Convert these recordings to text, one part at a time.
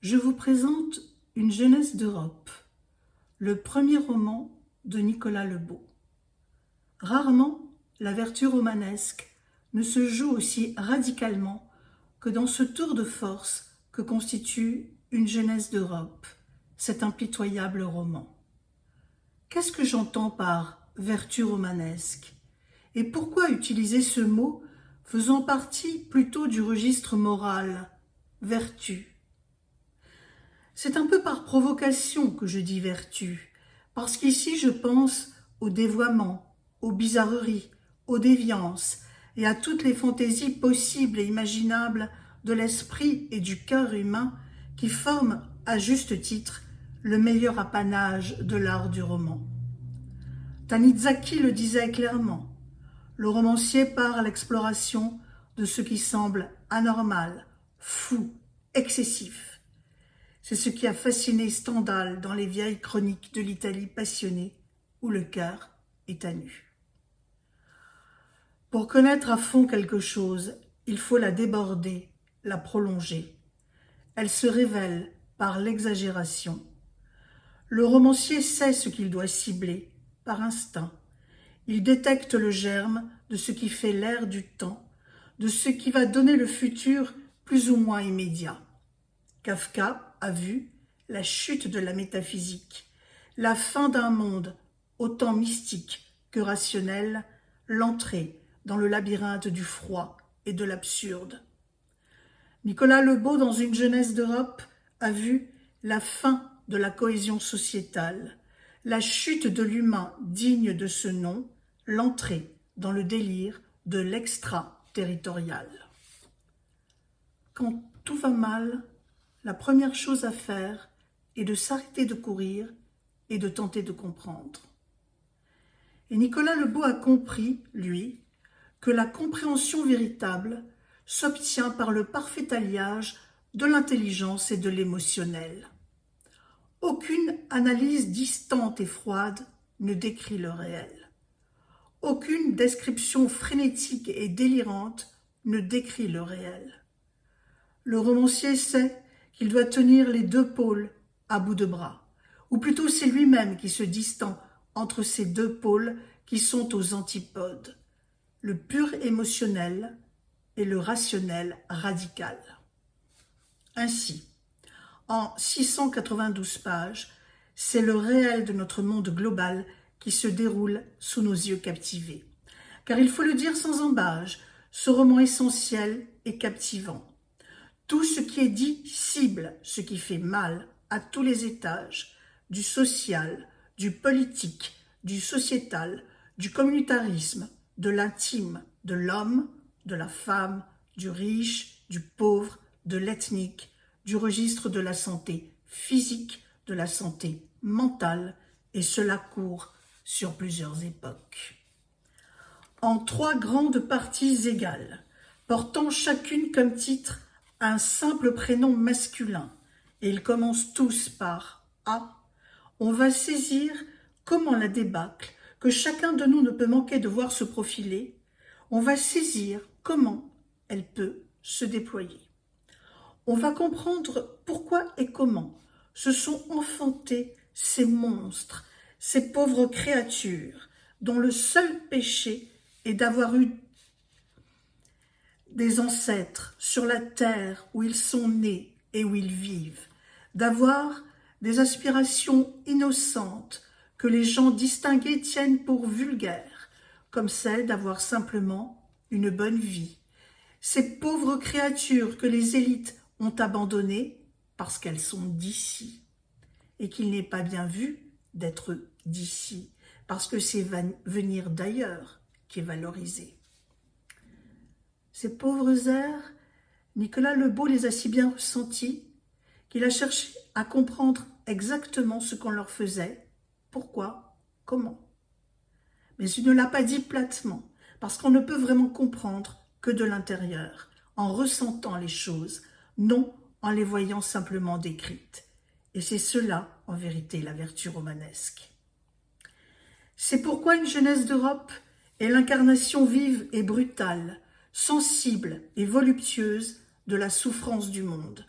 Je vous présente Une jeunesse d'Europe, le premier roman de Nicolas Lebeau. Rarement, la vertu romanesque ne se joue aussi radicalement que dans ce tour de force que constitue Une jeunesse d'Europe, cet impitoyable roman. Qu'est-ce que j'entends par vertu romanesque? Et pourquoi utiliser ce mot faisant partie plutôt du registre moral, vertu? C'est un peu par provocation que je dis vertu, parce qu'ici je pense au dévoiement, aux bizarreries, aux déviances et à toutes les fantaisies possibles et imaginables de l'esprit et du cœur humain qui forment, à juste titre, le meilleur apanage de l'art du roman. Tanizaki le disait clairement, le romancier part à l'exploration de ce qui semble anormal, fou, excessif. C'est ce qui a fasciné Stendhal dans les vieilles chroniques de l'Italie passionnée, où le cœur est à nu. Pour connaître à fond quelque chose, il faut la déborder, la prolonger. Elle se révèle par l'exagération. Le romancier sait ce qu'il doit cibler, par instinct. Il détecte le germe de ce qui fait l'air du temps, de ce qui va donner le futur plus ou moins immédiat. Kafka a vu la chute de la métaphysique, la fin d'un monde autant mystique que rationnel, l'entrée dans le labyrinthe du froid et de l'absurde. Nicolas Lebeau, dans Une jeunesse d'Europe, a vu la fin de la cohésion sociétale, la chute de l'humain digne de ce nom, l'entrée dans le délire de l'extraterritorial. Quand tout va mal, la première chose à faire est de s'arrêter de courir et de tenter de comprendre. Et Nicolas Lebeau a compris, lui, que la compréhension véritable s'obtient par le parfait alliage de l'intelligence et de l'émotionnel. Aucune analyse distante et froide ne décrit le réel. Aucune description frénétique et délirante ne décrit le réel. Le romancier sait qu'il doit tenir les deux pôles à bout de bras, ou plutôt c'est lui-même qui se distend entre ces deux pôles qui sont aux antipodes, le pur émotionnel et le rationnel radical. Ainsi, en 692 pages, c'est le réel de notre monde global qui se déroule sous nos yeux captivés. Car il faut le dire sans embâge, ce roman essentiel est captivant. Tout ce qui est dit cible ce qui fait mal à tous les étages, du social, du politique, du sociétal, du communautarisme, de l'intime, de l'homme, de la femme, du riche, du pauvre, de l'ethnique, du registre de la santé physique, de la santé mentale, et cela court sur plusieurs époques. En 3 grandes parties égales, portant chacune comme titre un simple prénom masculin, et ils commencent tous par A, on va saisir comment la débâcle que chacun de nous ne peut manquer de voir se profiler, on va saisir comment elle peut se déployer. On va comprendre pourquoi et comment se sont enfantés ces monstres, ces pauvres créatures, dont le seul péché est d'avoir eu des ancêtres sur la terre où ils sont nés et où ils vivent, d'avoir des aspirations innocentes que les gens distingués tiennent pour vulgaires, comme celle d'avoir simplement une bonne vie. Ces pauvres créatures que les élites ont abandonnées parce qu'elles sont d'ici, et qu'il n'est pas bien vu d'être d'ici, parce que c'est venir d'ailleurs qui est valorisé. Ces pauvres airs, Nicolas Lebeau les a si bien ressentis qu'il a cherché à comprendre exactement ce qu'on leur faisait, pourquoi, comment. Mais il ne l'a pas dit platement, parce qu'on ne peut vraiment comprendre que de l'intérieur, en ressentant les choses, non en les voyant simplement décrites. Et c'est cela, en vérité, la vertu romanesque. C'est pourquoi Une jeunesse d'Europe est l'incarnation vive et brutale, sensible et voluptueuse de la souffrance du monde.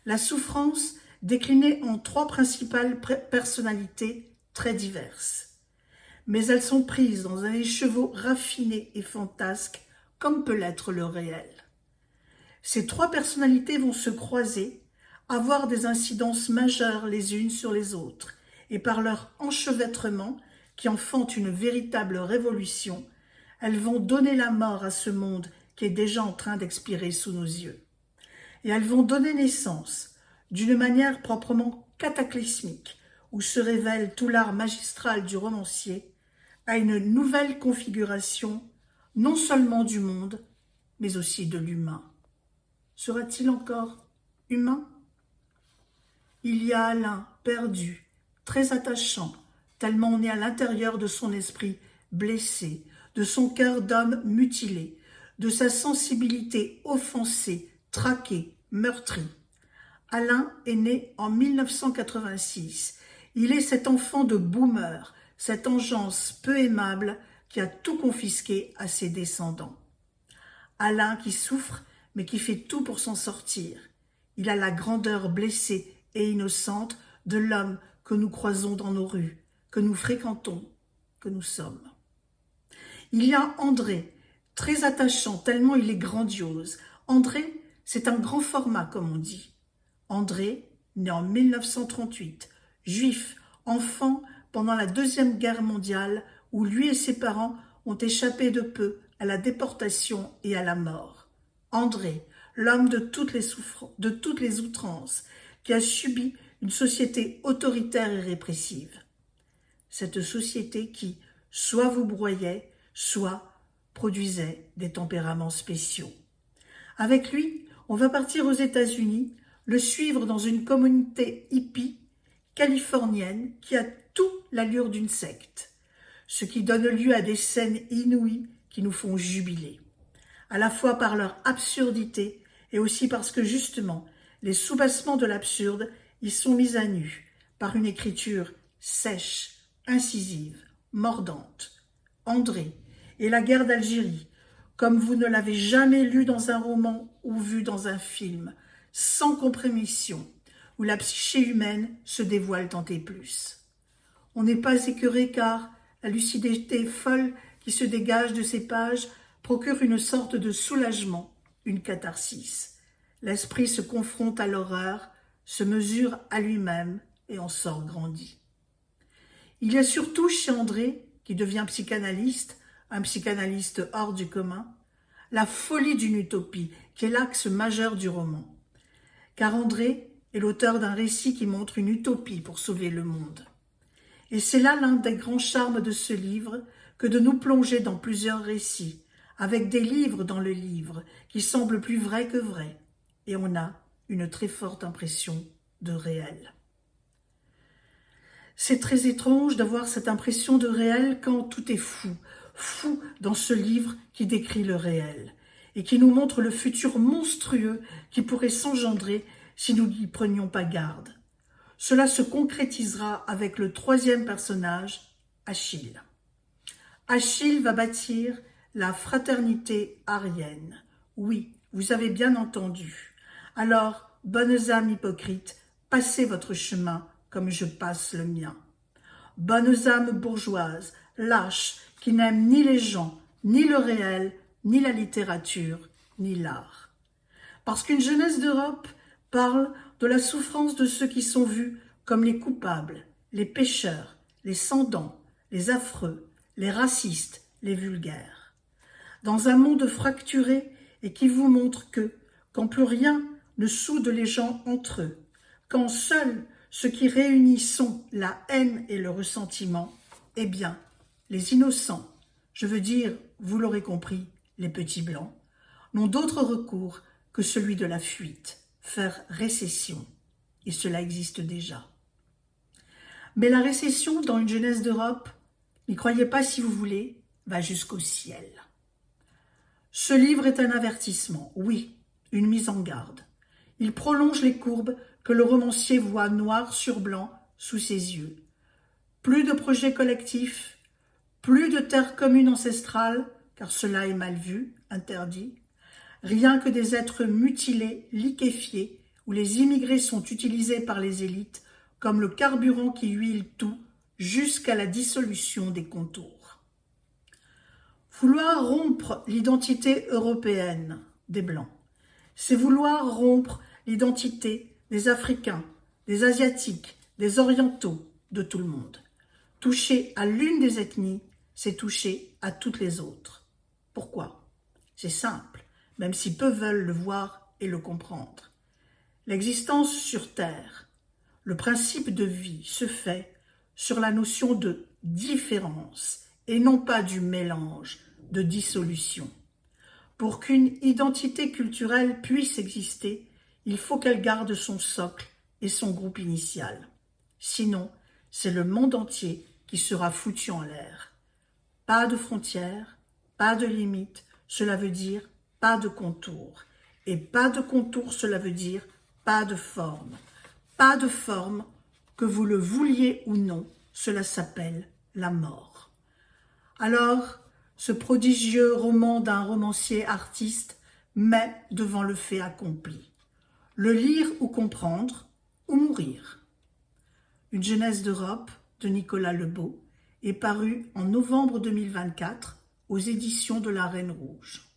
la souffrance déclinée en 3 principales personnalités très diverses. Mais elles sont prises dans un écheveau raffiné et fantasque, comme peut l'être le réel. Ces 3 personnalités vont se croiser, avoir des incidences majeures les unes sur les autres, et par leur enchevêtrement, qui enfante une véritable révolution, elles vont donner la mort à ce monde qui est déjà en train d'expirer sous nos yeux. Et elles vont donner naissance, d'une manière proprement cataclysmique, où se révèle tout l'art magistral du romancier, à une nouvelle configuration, non seulement du monde, mais aussi de l'humain. Sera-t-il encore humain? Il y a Alain perdu, très attachant, tellement on est à l'intérieur de son esprit blessé, de son cœur d'homme mutilé, de sa sensibilité offensée, traquée, meurtrie. Alain est né en 1986. Il est cet enfant de boomer, cette engeance peu aimable qui a tout confisqué à ses descendants. Alain qui souffre, mais qui fait tout pour s'en sortir. Il a la grandeur blessée et innocente de l'homme que nous croisons dans nos rues, que nous fréquentons, que nous sommes. Il y a André, très attachant, tellement il est grandiose. André, c'est un grand format, comme on dit. André, né en 1938, juif, enfant pendant la Deuxième Guerre mondiale, où lui et ses parents ont échappé de peu à la déportation et à la mort. André, l'homme de toutes les outrances, qui a subi une société autoritaire et répressive. Cette société qui, soit vous broyait, soit produisait des tempéraments spéciaux. Avec lui, on va partir aux États-Unis, le suivre dans une communauté hippie californienne qui a tout l'allure d'une secte, ce qui donne lieu à des scènes inouïes qui nous font jubiler, à la fois par leur absurdité et aussi parce que justement, les soubassements de l'absurde y sont mis à nu par une écriture sèche, incisive, mordante. André et la guerre d'Algérie, comme vous ne l'avez jamais lu dans un roman ou vu dans un film, sans compromission, où la psyché humaine se dévoile tant et plus. On n'est pas écœuré car la lucidité folle qui se dégage de ces pages procure une sorte de soulagement, une catharsis. L'esprit se confronte à l'horreur, se mesure à lui-même et en sort grandi. Il y a surtout chez André, qui devient psychanalyste, un psychanalyste hors du commun, la folie d'une utopie qui est l'axe majeur du roman. Car André est l'auteur d'un récit qui montre une utopie pour sauver le monde. Et c'est là l'un des grands charmes de ce livre que de nous plonger dans plusieurs récits, avec des livres dans le livre qui semblent plus vrais que vrais, et on a une très forte impression de réel. C'est très étrange d'avoir cette impression de réel quand tout est fou, fou dans ce livre qui décrit le réel, et qui nous montre le futur monstrueux qui pourrait s'engendrer si nous n'y prenions pas garde. Cela se concrétisera avec le 3e personnage, Achille. Achille va bâtir la fraternité arienne. Oui, vous avez bien entendu. Alors, bonnes âmes hypocrites, passez votre chemin comme je passe le mien. Bonnes âmes bourgeoises, lâches, qui n'aiment ni les gens, ni le réel, ni la littérature, ni l'art. Parce qu'une jeunesse d'Europe parle de la souffrance de ceux qui sont vus comme les coupables, les pécheurs, les sans-dents, les affreux, les racistes, les vulgaires. Dans un monde fracturé et qui vous montre que, quand plus rien ne soude les gens entre eux, quand seul ce qui réunit sont la haine et le ressentiment, eh bien, les innocents, je veux dire, vous l'aurez compris, les petits blancs, n'ont d'autre recours que celui de la fuite, faire récession, et cela existe déjà. Mais la récession dans une jeunesse d'Europe, n'y croyez pas si vous voulez, va jusqu'au ciel. Ce livre est un avertissement, oui, une mise en garde. Il prolonge les courbes que le romancier voit noir sur blanc sous ses yeux. Plus de projets collectifs, plus de terre commune ancestrale, car cela est mal vu, interdit. Rien que des êtres mutilés, liquéfiés, où les immigrés sont utilisés par les élites comme le carburant qui huile tout jusqu'à la dissolution des contours. Vouloir rompre l'identité européenne des Blancs, c'est vouloir rompre l'identité des Africains, des Asiatiques, des Orientaux, de tout le monde. Toucher à l'une des ethnies, c'est toucher à toutes les autres. Pourquoi? C'est simple, même si peu veulent le voir et le comprendre. L'existence sur Terre, le principe de vie se fait sur la notion de différence et non pas du mélange, de dissolution. Pour qu'une identité culturelle puisse exister, il faut qu'elle garde son socle et son groupe initial. Sinon, c'est le monde entier qui sera foutu en l'air. Pas de frontières, pas de limites, cela veut dire pas de contours. Et pas de contours, cela veut dire pas de forme. Pas de forme, que vous le vouliez ou non, cela s'appelle la mort. Alors, ce prodigieux roman d'un romancier artiste met devant le fait accompli. Le lire ou comprendre, ou mourir. Une jeunesse d'Europe de Nicolas Lebeau est parue en novembre 2024 aux éditions de la Reine Rouge.